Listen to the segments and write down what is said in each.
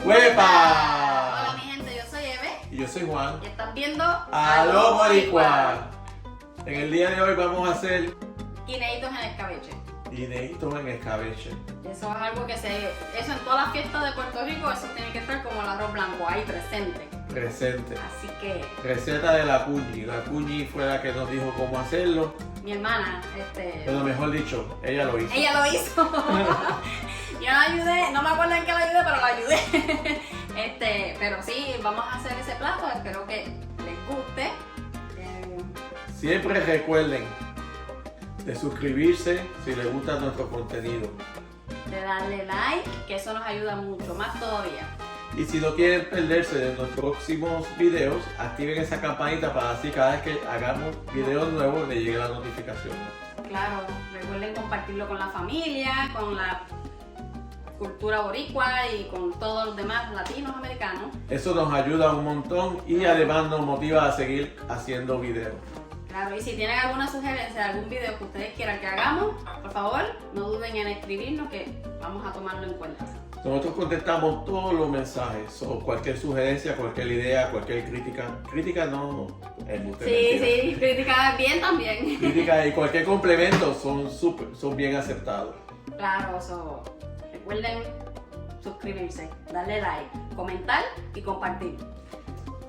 ¡Huepa! Hola mi gente, yo soy Eve. Y yo soy Juan. Y están viendo ¡Aló Boricua! En el día de hoy vamos a hacer guineítos en escabeche. guineítos en escabeche. Eso es algo que eso en todas las fiestas de Puerto Rico, eso tiene que estar como el arroz blanco, ahí presente. Presente. Así que Receta de la cuñi. La cuñi fue la que nos dijo cómo hacerlo. mi hermana, Pero mejor dicho, ella lo hizo. ella lo hizo. Yo la ayudé, no me acuerdo en qué la ayudé, pero la ayudé. Pero sí, vamos a hacer ese plato, espero que les guste. Siempre recuerden de suscribirse si les gusta nuestro contenido. De darle like, que eso nos ayuda mucho, más todavía. Y si no quieren perderse de nuestros próximos videos, activen esa campanita para así cada vez que hagamos videos nuevos les llegue la notificación. Claro, recuerden compartirlo con la familia, con la cultura boricua y con todos los demás latinos americanos. Eso nos ayuda un montón y además nos motiva a seguir haciendo videos. Claro, y si tienen alguna sugerencia de algún video que ustedes quieran que hagamos, por favor, no duden en escribirnos que vamos a tomarlo en cuenta. Nosotros contestamos todos los mensajes, o cualquier sugerencia, cualquier idea, cualquier crítica. Crítica no es usted. Sí, crítica bien también. Crítica y cualquier complemento son bien aceptados. Claro, recuerden suscribirse, darle like, comentar y compartir.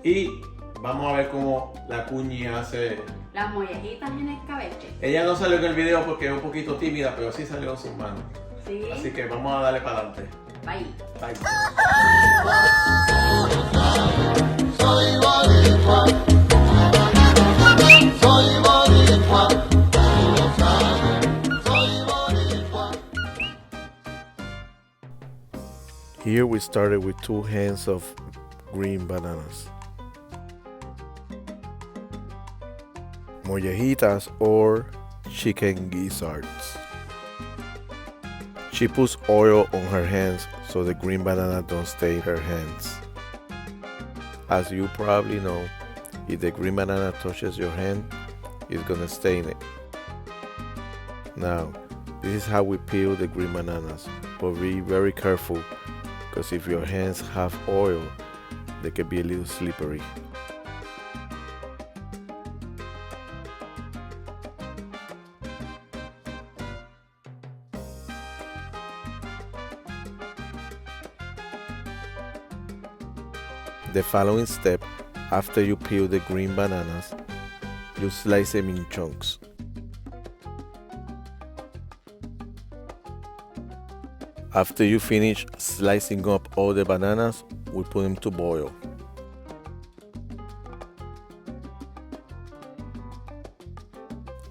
Y vamos a ver cómo la cuñi hace. Las mollejitas en escabeche. Ella no salió en el video porque es un poquito tímida, pero sí salió en sus manos. Sí. Así que vamos a darle para adelante. Bye. Bye. Soy boricua, soy boricua, tú lo sabes, soy boricua. Here we started with 2 hands of green bananas. Mollejitas or chicken gizzards. She puts oil on her hands so the green banana don't stain her hands. As you probably know, if the green banana touches your hand, it's gonna stain it. Now, this is how we peel the green bananas, but be very careful because if your hands have oil, they can be a little slippery. The following step, after you peel the green bananas, you slice them in chunks. After you finish slicing up all the bananas, we put them to boil.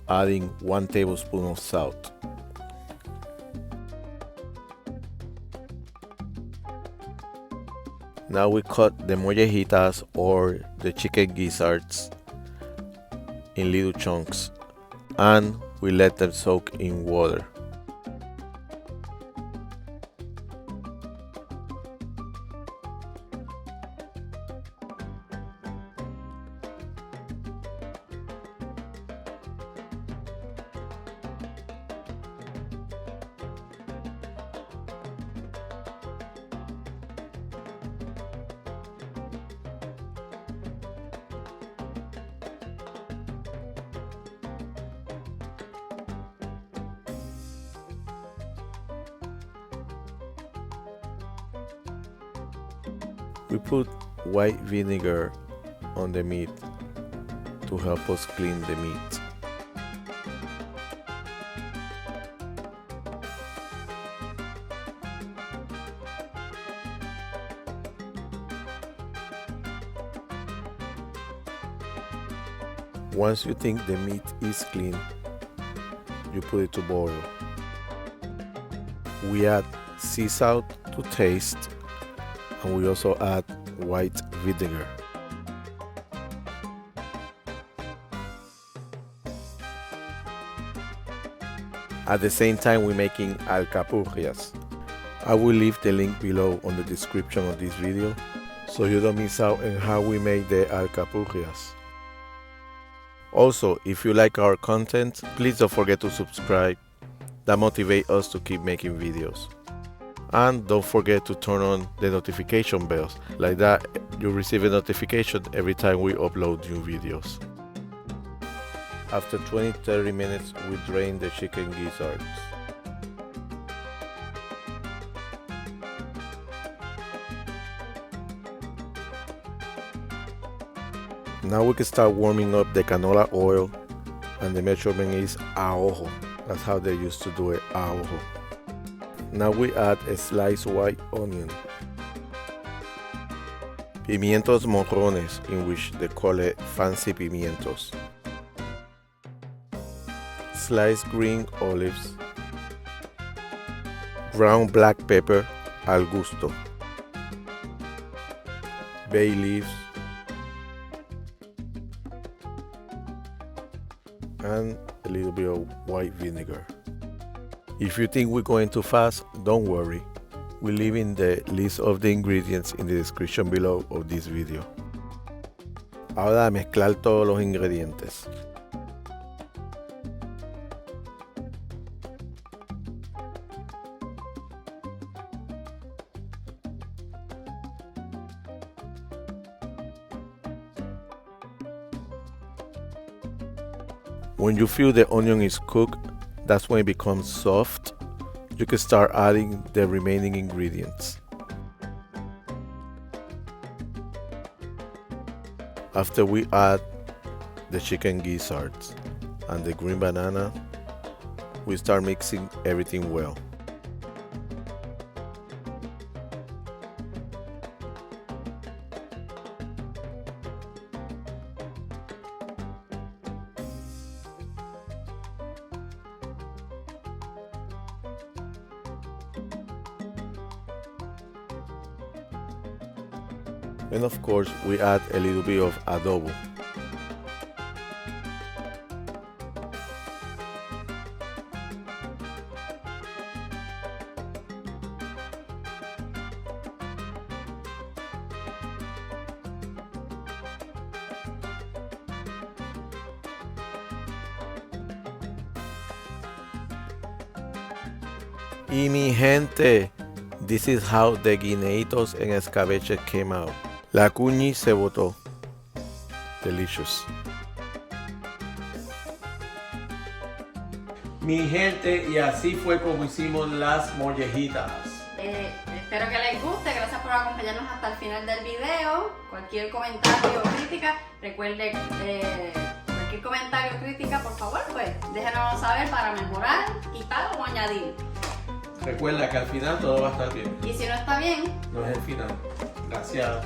Adding 1 tablespoon of salt. Now we cut the mollejitas or the chicken gizzards in little chunks and we let them soak in water. We put white vinegar on the meat to help us clean the meat. Once you think the meat is clean, you put it to boil. We add sea salt to taste and we also add white vinegar. At the same time, we're making alcapurrias. I will leave the link below on the description of this video so you don't miss out on how we make the alcapurrias. Also, if you like our content, please don't forget to subscribe. That motivates us to keep making videos. And don't forget to turn on the notification bells. Like that, you receive a notification every time we upload new videos. After 20-30 minutes, we drain the chicken gizzards. Now we can start warming up the canola oil, and the measurement is a ojo. That's how they used to do it, a ojo. Now we add a sliced white onion, pimientos morrones, in which they call it fancy pimientos, sliced green olives, ground black pepper al gusto, bay leaves, and a little bit of white vinegar. If you think we're going too fast, don't worry. We're leaving the list of the ingredients in the description below of this video. Ahora a mezclar todos los ingredientes. When you feel the onion is cooked, that's when it becomes soft. You can start adding the remaining ingredients. After we add the chicken gizzards and the green banana, we start mixing everything well. And of course, we add a little bit of adobo. Y mi gente, this is how the guineítos en escabeche came out. La cuñi se botó. Delicious. Mi gente, y así fue como hicimos las mollejitas. Espero que les guste, gracias por acompañarnos hasta el final del video. Cualquier comentario o crítica, recuerde, cualquier comentario o crítica, por favor, pues déjenos saber para mejorar, quitar o añadir. Recuerda que al final todo va a estar bien. Y si no está bien, No es el final. Gracias.